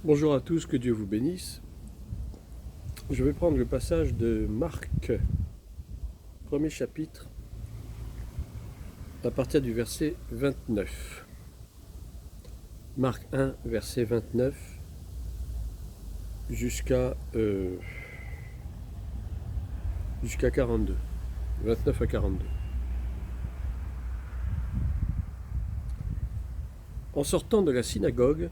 Bonjour à tous, que Dieu vous bénisse. Je vais prendre le passage de Marc, premier chapitre, à partir du verset 29. Marc 1, verset 29, jusqu'à 42. 29 à 42. En sortant de la synagogue,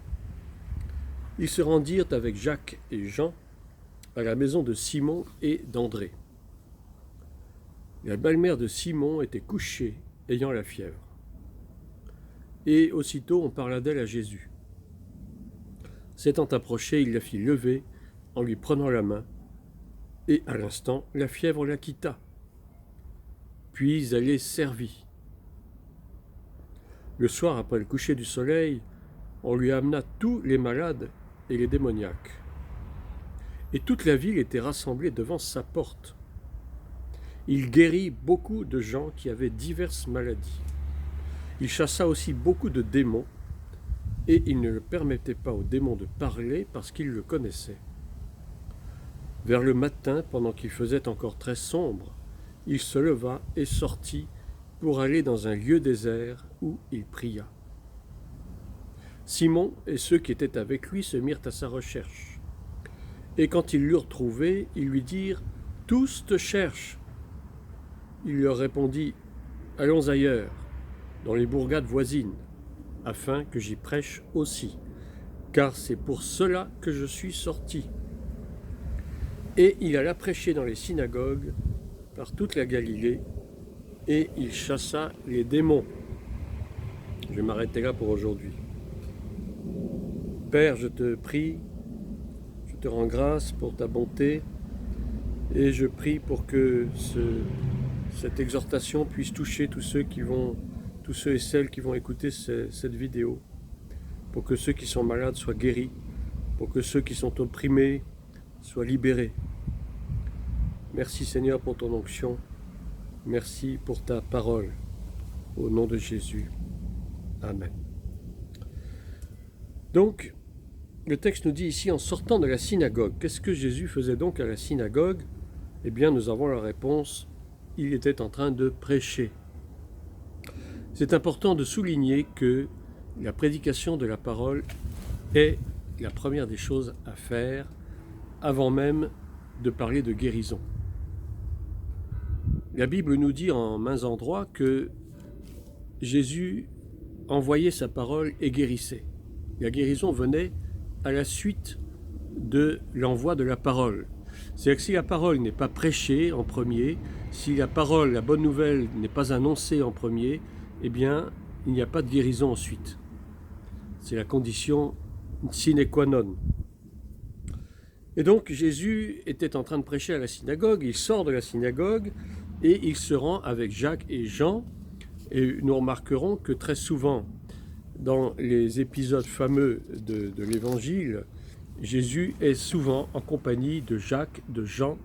ils se rendirent avec Jacques et Jean à la maison de Simon et d'André. La belle-mère de Simon était couchée, ayant la fièvre. Et aussitôt on parla d'elle à Jésus. S'étant approché, il la fit lever en lui prenant la main, et à l'instant la fièvre la quitta. Puis elle est servie. Le soir, après le coucher du soleil, on lui amena tous les malades et les démoniaques. Et toute la ville était rassemblée devant sa porte. Il guérit beaucoup de gens qui avaient diverses maladies. Il chassa aussi beaucoup de démons, et il ne le permettait pas aux démons de parler parce qu'ils le connaissaient. Vers le matin, pendant qu'il faisait encore très sombre, il se leva et sortit pour aller dans un lieu désert où il pria. Simon et ceux qui étaient avec lui se mirent à sa recherche. Et quand ils l'eurent trouvé, ils lui dirent « Tous te cherchent !» Il leur répondit « Allons ailleurs, dans les bourgades voisines, afin que j'y prêche aussi, car c'est pour cela que je suis sorti. » Et il alla prêcher dans les synagogues par toute la Galilée, et il chassa les démons. Je vais m'arrêter là pour aujourd'hui. Père, je te prie, je te rends grâce pour ta bonté, et je prie pour que cette exhortation puisse toucher tous ceux et celles qui vont écouter cette vidéo, pour que ceux qui sont malades soient guéris, pour que ceux qui sont opprimés soient libérés. Merci Seigneur pour ton onction, merci pour ta parole, au nom de Jésus. Amen. Donc, le texte nous dit ici, en sortant de la synagogue, qu'est-ce que Jésus faisait donc à la synagogue? Eh bien, nous avons la réponse, il était en train de prêcher. C'est important de souligner que la prédication de la parole est la première des choses à faire avant même de parler de guérison. La Bible nous dit en maints endroits que Jésus envoyait sa parole et guérissait. La guérison venait à la suite de l'envoi de la parole. C'est-à-dire que si la parole n'est pas prêchée en premier, si la parole, la bonne nouvelle n'est pas annoncée en premier, eh bien, il n'y a pas de guérison ensuite. C'est la condition sine qua non. Et donc, Jésus était en train de prêcher à la synagogue, il sort de la synagogue et il se rend avec Jacques et Jean. Et nous remarquerons que très souvent, dans les épisodes fameux de l'Évangile, Jésus est souvent en compagnie de Jacques, de Jean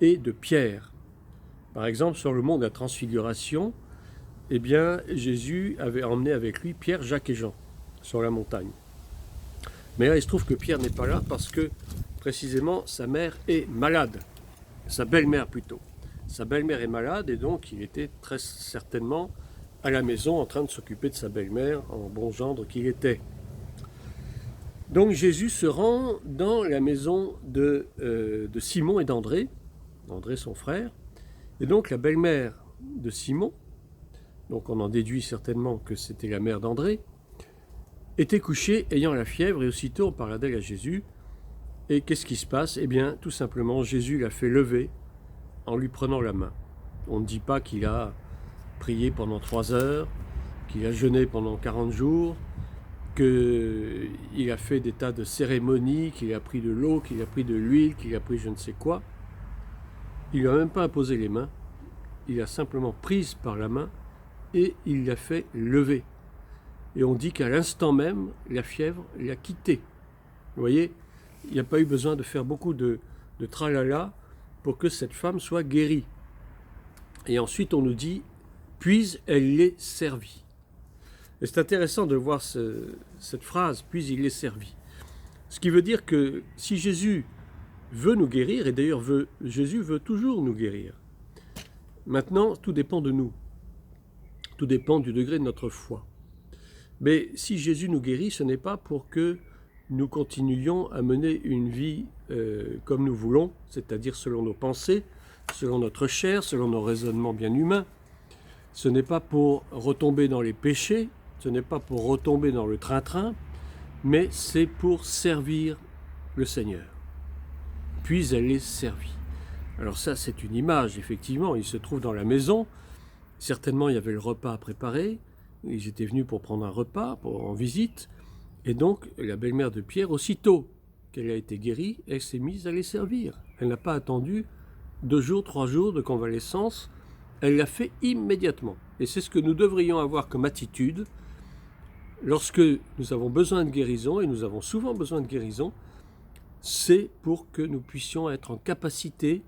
et de Pierre. Par exemple, sur le mont de la Transfiguration, eh bien, Jésus avait emmené avec lui Pierre, Jacques et Jean sur la montagne. Mais là, il se trouve que Pierre n'est pas là parce que, précisément, sa mère est malade. Sa belle-mère plutôt. Sa belle-mère est malade et donc il était très certainement à la maison en train de s'occuper de sa belle-mère, en bon gendre qu'il était. Donc Jésus se rend dans la maison de Simon et d'André, André son frère, et donc la belle-mère de Simon, donc on en déduit certainement que c'était la mère d'André, était couchée ayant la fièvre, et aussitôt on parla d'elle à Jésus. Et qu'est-ce qui se passe? Eh bien, tout simplement, Jésus l'a fait lever en lui prenant la main. On ne dit pas qu'il a prié pendant 3 heures, qu'il a jeûné pendant 40 jours, qu'il a fait des tas de cérémonies, qu'il a pris de l'eau, qu'il a pris de l'huile, qu'il a pris je ne sais quoi. Il ne lui a même pas imposé les mains, il a simplement prise par la main et il l'a fait lever. Et on dit qu'à l'instant même, la fièvre l'a quitté. Vous voyez, il n'y a pas eu besoin de faire beaucoup de tralala pour que cette femme soit guérie. Et ensuite, on nous dit, puis elle l'est servie. Et c'est intéressant de voir cette phrase, puis il l'est servi. Ce qui veut dire que si Jésus veut nous guérir, et d'ailleurs Jésus veut toujours nous guérir, maintenant tout dépend de nous, tout dépend du degré de notre foi. Mais si Jésus nous guérit, ce n'est pas pour que nous continuions à mener une vie comme nous voulons, c'est-à-dire selon nos pensées, selon notre chair, selon nos raisonnements bien humains. Ce n'est pas pour retomber dans les péchés, ce n'est pas pour retomber dans le train-train, mais c'est pour servir le Seigneur. Puis elle est servie. Alors ça, c'est une image, effectivement. Il se trouve dans la maison. Certainement, il y avait le repas à préparer. Ils étaient venus pour prendre un repas, en visite. Et donc, la belle-mère de Pierre, aussitôt qu'elle a été guérie, elle s'est mise à les servir. Elle n'a pas attendu 2 jours, 3 jours de convalescence. Elle l'a fait immédiatement. Et c'est ce que nous devrions avoir comme attitude lorsque nous avons besoin de guérison, et nous avons souvent besoin de guérison, c'est pour que nous puissions être en capacité,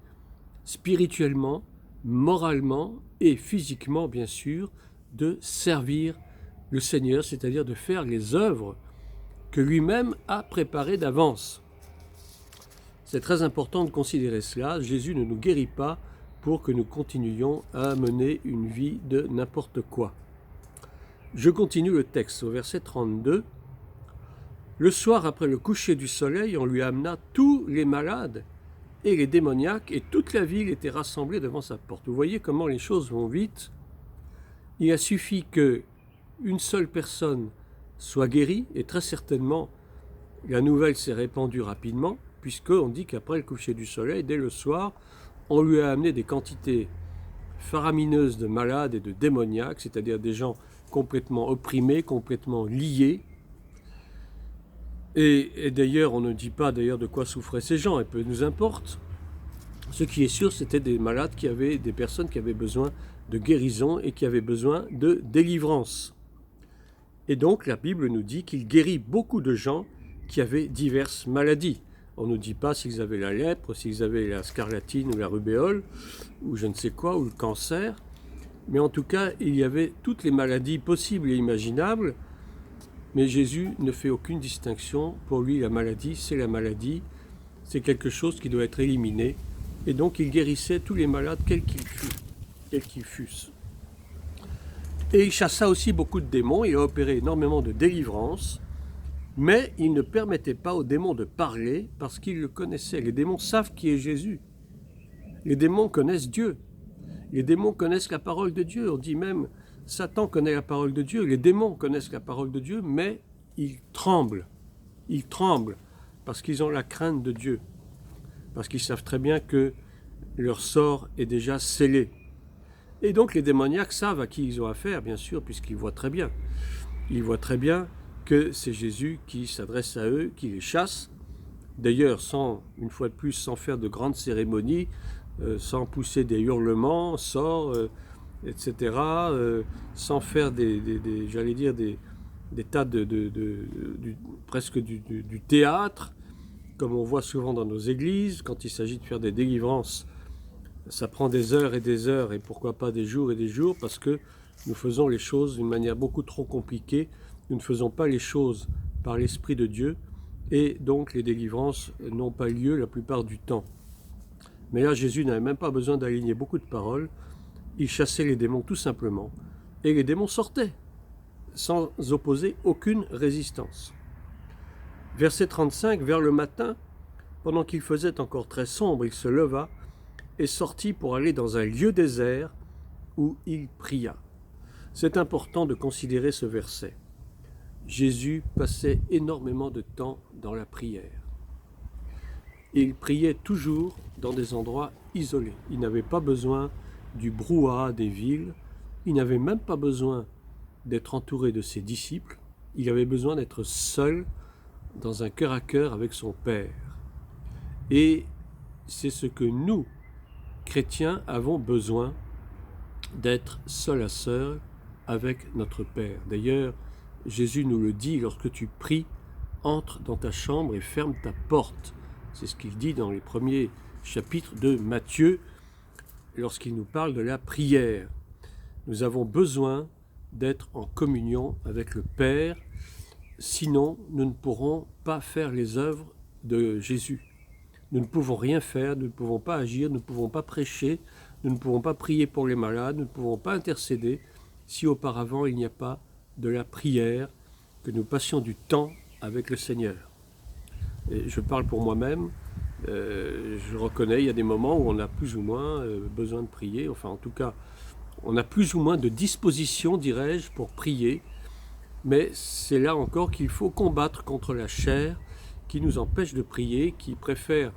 spirituellement, moralement et physiquement, bien sûr, de servir le Seigneur, c'est-à-dire de faire les œuvres que lui-même a préparées d'avance. C'est très important de considérer cela. Jésus ne nous guérit pas pour que nous continuions à mener une vie de n'importe quoi. Je continue le texte au verset 32. Le soir, après le coucher du soleil, on lui amena tous les malades et les démoniaques, et toute la ville était rassemblée devant sa porte. Vous voyez comment les choses vont vite. Il a suffi qu'une seule personne soit guérie, et très certainement la nouvelle s'est répandue rapidement, puisqu'on dit qu'après le coucher du soleil, dès le soir, on lui a amené des quantités faramineuses de malades et de démoniaques, c'est-à-dire des gens complètement opprimés, complètement liés. Et d'ailleurs, on ne dit pas d'ailleurs de quoi souffraient ces gens, et peu nous importe. Ce qui est sûr, c'était des malades des personnes qui avaient besoin de guérison et qui avaient besoin de délivrance. Et donc, la Bible nous dit qu'il guérit beaucoup de gens qui avaient diverses maladies. On ne dit pas s'ils avaient la lèpre, s'ils avaient la scarlatine ou la rubéole, ou je ne sais quoi, ou le cancer. Mais en tout cas, il y avait toutes les maladies possibles et imaginables. Mais Jésus ne fait aucune distinction. Pour lui, la maladie, c'est la maladie. C'est quelque chose qui doit être éliminé. Et donc, il guérissait tous les malades, quels qu'ils fussent. Et il chassa aussi beaucoup de démons. Il a opéré énormément de délivrances. Mais il ne permettait pas aux démons de parler parce qu'ils le connaissaient. Les démons savent qui est Jésus. Les démons connaissent Dieu. Les démons connaissent la parole de Dieu. On dit même, Satan connaît la parole de Dieu. Les démons connaissent la parole de Dieu, mais ils tremblent. Ils tremblent parce qu'ils ont la crainte de Dieu. Parce qu'ils savent très bien que leur sort est déjà scellé. Et donc les démoniaques savent à qui ils ont affaire, bien sûr, puisqu'ils voient très bien. Ils voient très bien que c'est Jésus qui s'adresse à eux, qui les chasse. D'ailleurs, une fois de plus, sans faire de grandes cérémonies, sans pousser des hurlements, etc., sans faire des tas presque du théâtre, comme on voit souvent dans nos églises. Quand il s'agit de faire des délivrances, ça prend des heures et pourquoi pas des jours et des jours, parce que nous faisons les choses d'une manière beaucoup trop compliquée. Nous ne faisons pas les choses par l'Esprit de Dieu, et donc les délivrances n'ont pas lieu la plupart du temps. Mais là, Jésus n'avait même pas besoin d'aligner beaucoup de paroles. Il chassait les démons tout simplement, et les démons sortaient, sans opposer aucune résistance. Verset 35, vers le matin, pendant qu'il faisait encore très sombre, il se leva et sortit pour aller dans un lieu désert où il pria. C'est important de considérer ce verset. Jésus passait énormément de temps dans la prière. Il priait toujours dans des endroits isolés. Il n'avait pas besoin du brouhaha des villes. Il n'avait même pas besoin d'être entouré de ses disciples. Il avait besoin d'être seul dans un cœur à cœur avec son Père. Et c'est ce que nous, chrétiens, avons besoin, d'être seul à seul avec notre Père. D'ailleurs, Jésus nous le dit, lorsque tu pries, entre dans ta chambre et ferme ta porte. C'est ce qu'il dit dans les premiers chapitres de Matthieu, lorsqu'il nous parle de la prière. Nous avons besoin d'être en communion avec le Père. sinon nous ne pourrons pas faire les œuvres de Jésus. Nous ne pouvons rien faire, nous ne pouvons pas agir, nous ne pouvons pas prêcher, nous ne pouvons pas prier pour les malades, nous ne pouvons pas intercéder si auparavant il n'y a pas de la prière, que nous passions du temps avec le Seigneur. Et je parle pour moi-même, je reconnais, il y a des moments où on a plus ou moins besoin de prier, enfin en tout cas, on a plus ou moins de disposition, dirais-je, pour prier, mais c'est là encore qu'il faut combattre contre la chair qui nous empêche de prier, qui préfère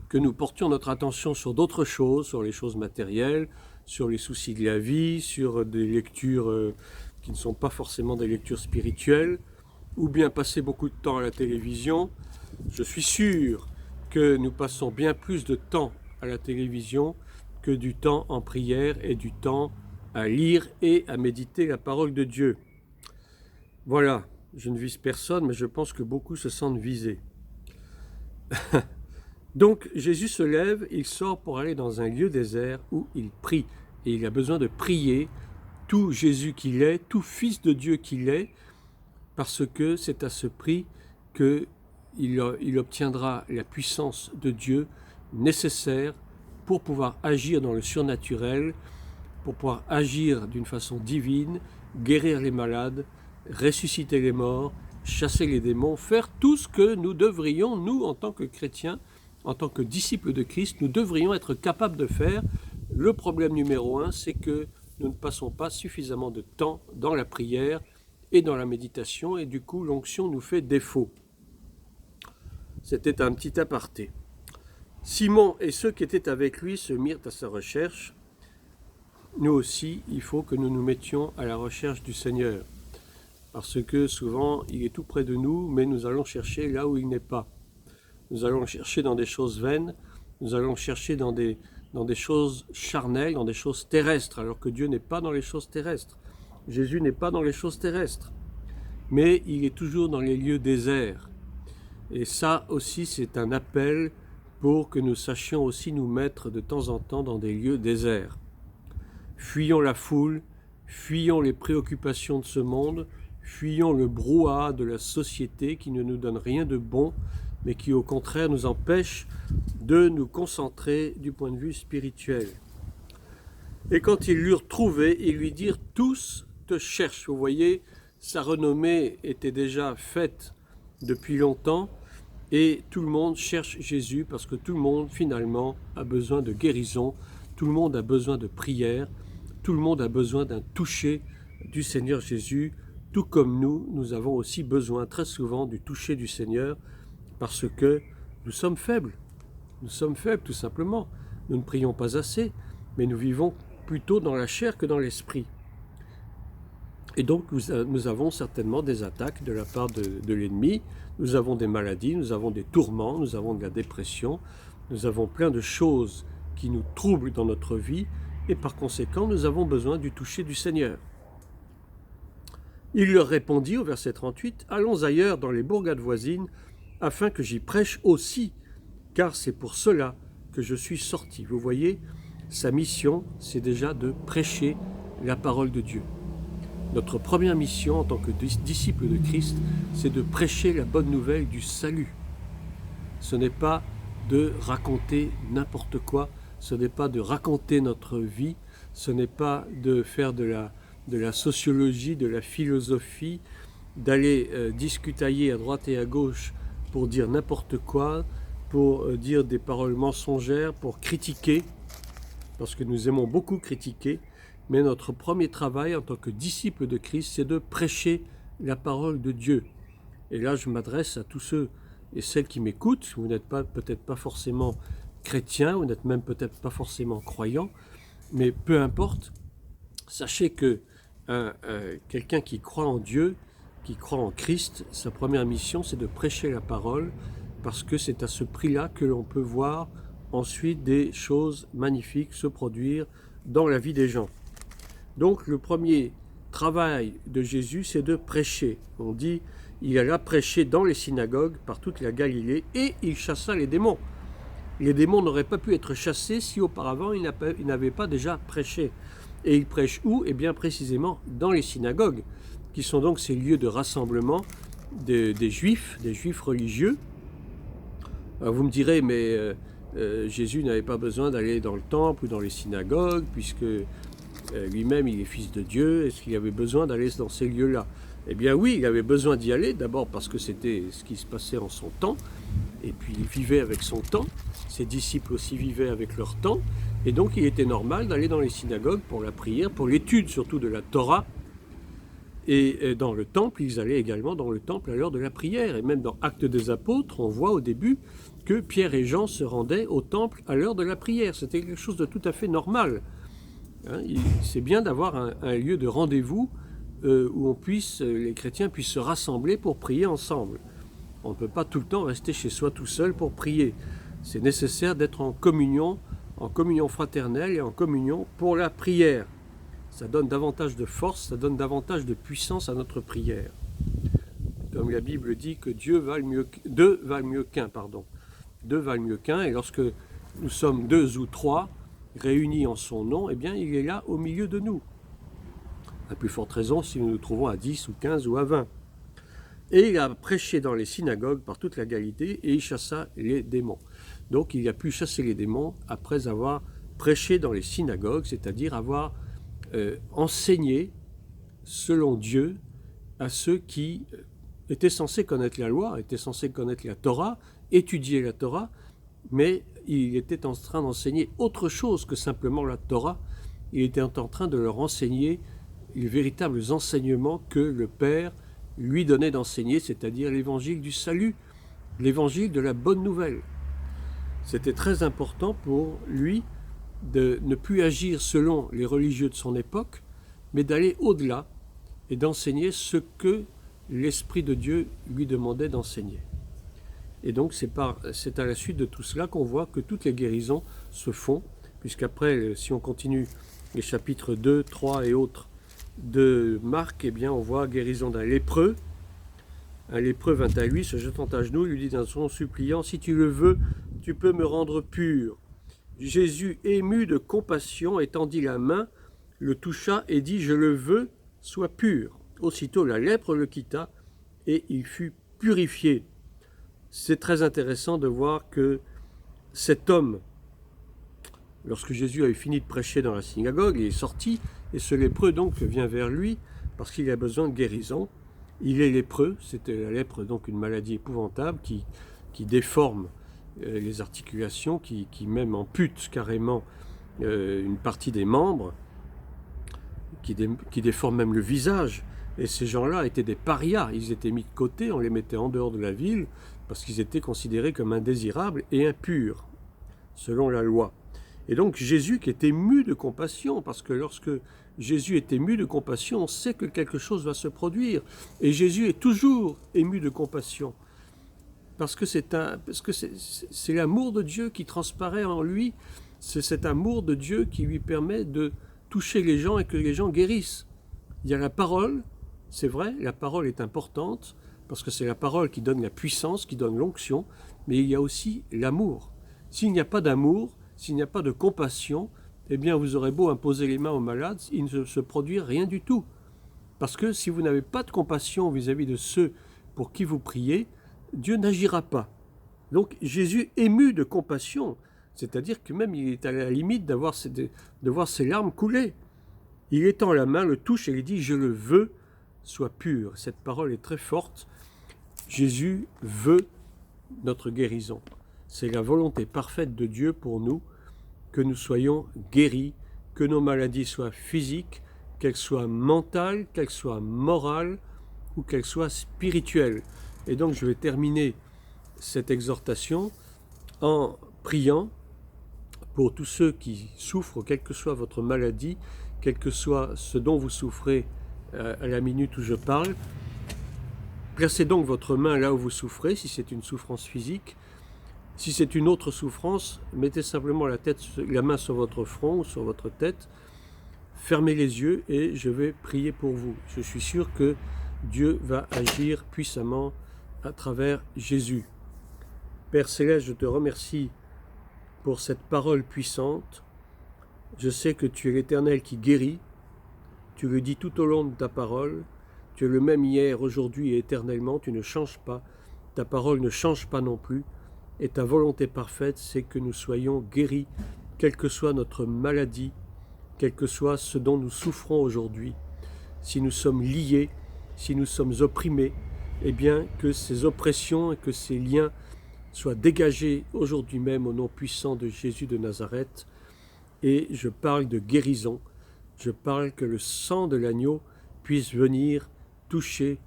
que nous portions notre attention sur d'autres choses, sur les choses matérielles, sur les soucis de la vie, sur des lectures qui ne sont pas forcément des lectures spirituelles, ou bien passer beaucoup de temps à la télévision. Je suis sûr que nous passons bien plus de temps à la télévision que du temps en prière et du temps à lire et à méditer la parole de Dieu. Voilà, je ne vise personne, mais je pense que beaucoup se sentent visés. Donc Jésus se lève, il sort pour aller dans un lieu désert où il prie. Et il a besoin de prier, tout Jésus qu'il est, tout Fils de Dieu qu'il est, parce que c'est à ce prix qu'il obtiendra la puissance de Dieu nécessaire pour pouvoir agir dans le surnaturel, pour pouvoir agir d'une façon divine, guérir les malades, ressusciter les morts, chasser les démons, faire tout ce que nous devrions, nous, en tant que chrétiens, en tant que disciples de Christ, nous devrions être capables de faire. Le problème numéro 1, c'est que nous ne passons pas suffisamment de temps dans la prière et dans la méditation, et du coup, l'onction nous fait défaut. C'était un petit aparté. Simon et ceux qui étaient avec lui se mirent à sa recherche. Nous aussi, il faut que nous nous mettions à la recherche du Seigneur, parce que souvent, il est tout près de nous, mais nous allons chercher là où il n'est pas. Nous allons chercher dans des choses vaines, nous allons chercher dans des choses charnelles, dans des choses terrestres, alors que Dieu n'est pas dans les choses terrestres. Jésus n'est pas dans les choses terrestres, mais il est toujours dans les lieux déserts. Et ça aussi, c'est un appel pour que nous sachions aussi nous mettre de temps en temps dans des lieux déserts. Fuyons la foule, fuyons les préoccupations de ce monde, fuyons le brouhaha de la société qui ne nous donne rien de bon, mais qui au contraire nous empêche de nous concentrer du point de vue spirituel. Et quand ils l'eurent trouvé, ils lui dirent « Tous te cherchent ». Vous voyez, sa renommée était déjà faite depuis longtemps, et tout le monde cherche Jésus parce que tout le monde finalement a besoin de guérison, tout le monde a besoin de prière, tout le monde a besoin d'un toucher du Seigneur Jésus, tout comme nous avons aussi besoin très souvent du toucher du Seigneur, parce que nous sommes faibles. Nous sommes faibles tout simplement. Nous ne prions pas assez, mais nous vivons plutôt dans la chair que dans l'esprit. Et donc nous avons certainement des attaques de la part de l'ennemi, nous avons des maladies, nous avons des tourments, nous avons de la dépression, nous avons plein de choses qui nous troublent dans notre vie, et par conséquent nous avons besoin du toucher du Seigneur. Il leur répondit au verset 38, « Allons ailleurs dans les bourgades voisines, afin que j'y prêche aussi, car c'est pour cela que je suis sorti. » Vous voyez, sa mission, c'est déjà de prêcher la parole de Dieu. Notre première mission en tant que disciples de Christ, c'est de prêcher la bonne nouvelle du salut. Ce n'est pas de raconter n'importe quoi, ce n'est pas de raconter notre vie, ce n'est pas de faire de la sociologie, de la philosophie, d'aller discutailler à droite et à gauche pour dire n'importe quoi, pour dire des paroles mensongères, pour critiquer, parce que nous aimons beaucoup critiquer, mais notre premier travail en tant que disciples de Christ, c'est de prêcher la parole de Dieu. Et là, je m'adresse à tous ceux et celles qui m'écoutent. Vous n'êtes peut-être pas forcément chrétiens, vous n'êtes même peut-être pas forcément croyants, mais peu importe, sachez que quelqu'un qui croit en Dieu, qui croit en Christ, sa première mission, c'est de prêcher la parole, parce que c'est à ce prix-là que l'on peut voir ensuite des choses magnifiques se produire dans la vie des gens. Donc le premier travail de Jésus, c'est de prêcher. On dit, il alla prêcher dans les synagogues par toute la Galilée et il chassa les démons. Les démons n'auraient pas pu être chassés si auparavant il n'avait pas déjà prêché. Et il prêche où? Eh bien précisément dans les synagogues, qui sont donc ces lieux de rassemblement des juifs religieux. Alors vous me direz, mais Jésus n'avait pas besoin d'aller dans le temple ou dans les synagogues, puisque lui-même il est fils de Dieu. Est-ce qu'il avait besoin d'aller dans ces lieux-là? Eh bien oui, il avait besoin d'y aller, d'abord parce que c'était ce qui se passait en son temps, et puis il vivait avec son temps, ses disciples aussi vivaient avec leur temps, et donc il était normal d'aller dans les synagogues pour la prière, pour l'étude surtout de la Torah, et dans le temple, ils allaient également dans le temple à l'heure de la prière, et même dans Actes des Apôtres, on voit au début que Pierre et Jean se rendaient au temple à l'heure de la prière, c'était quelque chose de tout à fait normal. Hein, c'est bien d'avoir un lieu de rendez-vous où les chrétiens puissent se rassembler pour prier ensemble. On ne peut pas tout le temps rester chez soi tout seul pour prier. C'est nécessaire d'être en communion fraternelle et en communion pour la prière. Ça donne davantage de force, ça donne davantage de puissance à notre prière. Comme la Bible dit que deux valent mieux qu'un. Deux valent mieux qu'un, et lorsque nous sommes deux ou trois réunis en son nom, eh bien il est là au milieu de nous. À plus forte raison si nous nous trouvons à 10 ou 15 ou à 20. Et il a prêché dans les synagogues par toute la Galilée et il chassa les démons. Donc il a pu chasser les démons après avoir prêché dans les synagogues, c'est-à-dire avoir enseigné selon Dieu à ceux qui étaient censés connaître la loi, étaient censés connaître la Torah, étudier la Torah, mais il était en train d'enseigner autre chose que simplement la Torah. Il était en train de leur enseigner les véritables enseignements que le Père lui donnait d'enseigner, c'est-à-dire l'évangile du salut, l'évangile de la bonne nouvelle. C'était très important pour lui de ne plus agir selon les religieux de son époque, mais d'aller au-delà et d'enseigner ce que l'Esprit de Dieu lui demandait d'enseigner. Et donc c'est à la suite de tout cela qu'on voit que toutes les guérisons se font, puisqu'après, si on continue les chapitres 2, 3 et autres de Marc, eh bien on voit guérison d'un lépreux. Un lépreux vint à lui, se jetant à genoux, lui dit d'un son suppliant, « Si tu le veux, tu peux me rendre pur. » Jésus, ému de compassion, étendit la main, le toucha et dit, « Je le veux, sois pur. » Aussitôt la lèpre le quitta et il fut purifié. C'est très intéressant de voir que cet homme, lorsque Jésus avait fini de prêcher dans la synagogue, il est sorti, et ce lépreux donc vient vers lui parce qu'il a besoin de guérison. Il est lépreux, c'était la lèpre, donc une maladie épouvantable qui déforme les articulations, qui même ampute carrément une partie des membres, qui déforme même le visage. Et ces gens-là étaient des parias, ils étaient mis de côté, on les mettait en dehors de la ville parce qu'ils étaient considérés comme indésirables et impurs, selon la loi. Et donc Jésus qui est ému de compassion, parce que lorsque Jésus est ému de compassion, on sait que quelque chose va se produire. Et Jésus est toujours ému de compassion, parce que c'est l'amour de Dieu qui transparaît en lui, c'est cet amour de Dieu qui lui permet de toucher les gens et que les gens guérissent. Il y a la parole, c'est vrai, la parole est importante, parce que c'est la parole qui donne la puissance, qui donne l'onction, mais il y a aussi l'amour. S'il n'y a pas d'amour, s'il n'y a pas de compassion, eh bien vous aurez beau imposer les mains aux malades, il ne se produit rien du tout. Parce que si vous n'avez pas de compassion vis-à-vis de ceux pour qui vous priez, Dieu n'agira pas. Donc Jésus ému de compassion, c'est-à-dire que même il est à la limite de voir ses larmes couler. Il étend la main, le touche et il dit « Je le veux, sois pur ». Cette parole est très forte. Jésus veut notre guérison. C'est la volonté parfaite de Dieu pour nous, que nous soyons guéris, que nos maladies soient physiques, qu'elles soient mentales, qu'elles soient morales ou qu'elles soient spirituelles. Et donc je vais terminer cette exhortation en priant pour tous ceux qui souffrent, quelle que soit votre maladie, quel que soit ce dont vous souffrez à la minute où je parle. Placez donc votre main là où vous souffrez, si c'est une souffrance physique. Si c'est une autre souffrance, mettez simplement la main sur votre front ou sur votre tête, fermez les yeux et je vais prier pour vous. Je suis sûr que Dieu va agir puissamment à travers Jésus. Père Céleste, je te remercie pour cette parole puissante. Je sais que tu es l'Éternel qui guérit. Tu le dis tout au long de ta parole. Tu es le même hier, aujourd'hui et éternellement, tu ne changes pas, ta parole ne change pas non plus, et ta volonté parfaite, c'est que nous soyons guéris, quelle que soit notre maladie, quel que soit ce dont nous souffrons aujourd'hui. Si nous sommes liés, si nous sommes opprimés, eh bien que ces oppressions et que ces liens soient dégagés aujourd'hui même au nom puissant de Jésus de Nazareth. Et je parle de guérison, je parle que le sang de l'agneau puisse venir toucher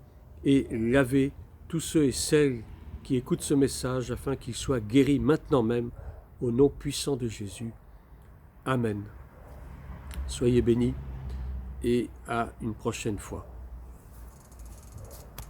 et laver tous ceux et celles qui écoutent ce message afin qu'ils soient guéris maintenant même au nom puissant de Jésus. Amen. Soyez bénis et à une prochaine fois.